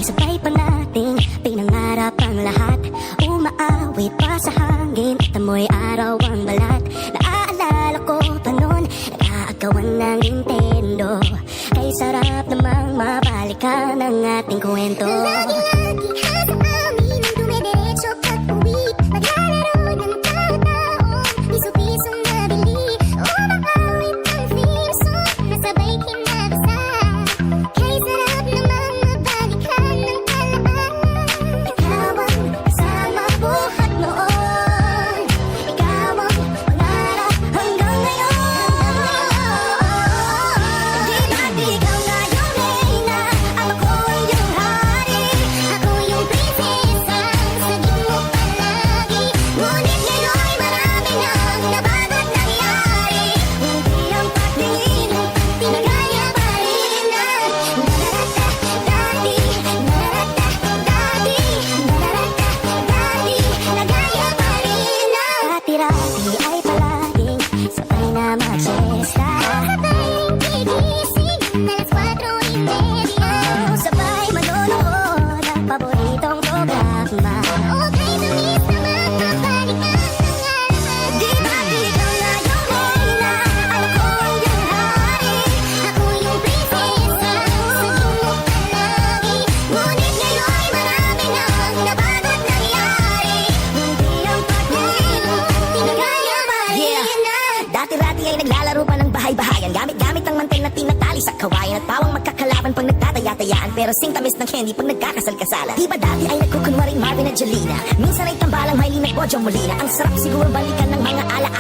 sabay pa nating pinangarap ang lahat. Umaawit pa sa hangin at amoy araw ang balat. Naaalala ko pa noon, nag-aagawan ng Nintendo. Kay sarap namang mabalikan ang ating kwento. Lagi-lagi hasa amin ang dumidiretso pag-uwi. Maglalaro ng tao-taong piso-pisong nabili. Umaawit ang theme song na sabay kinabasa. Kay sarap namang mabalikan ng alaala. Ikaw ang kasama buhat noon. Ikaw ang pangarap hanggang ngayon. Di ba't ikaw nga yung reyna, ako ang iyong hari. Ako yung prinsesa, sagip mo palagi. Ngunit ngayon'y marami nang nabago't nangyari. Hindi ang pagtingin, tinagaya pa rin na narata-dati, narata-dati, narata-dati, nagaya pa rin na Dati-rati ay palaging sabay na mag-siesta. sabay gigising alas 4:30. Sabay manonood ng paboritong programa. Okay, tamis naman mabalikan ng alaala. Di ba't ikaw nga yung reyna, ako ang iyong hari. Ako yung prinsesa, sagip mo palagi. Ngunit ngayon'y marami nang nabago't nangyari. Hindi ang pagtingin, Tinagaya pa rin na Dati-rati ay naglalaro pa ng bahay-bahayan. Gamit-gamit ang mantel na tinatali sa kawayan. At pawang magkakalaban pag nagtataya-tayaan. Pero sing-tamis ng candy pag nagkakasal-kasalan. Di ba dati ay nagkukunwaring Marvin at Jelena? Minsan ay tambalang Maylin at Bojo Molina. Ang sarap siguro balikan ng mga alaala.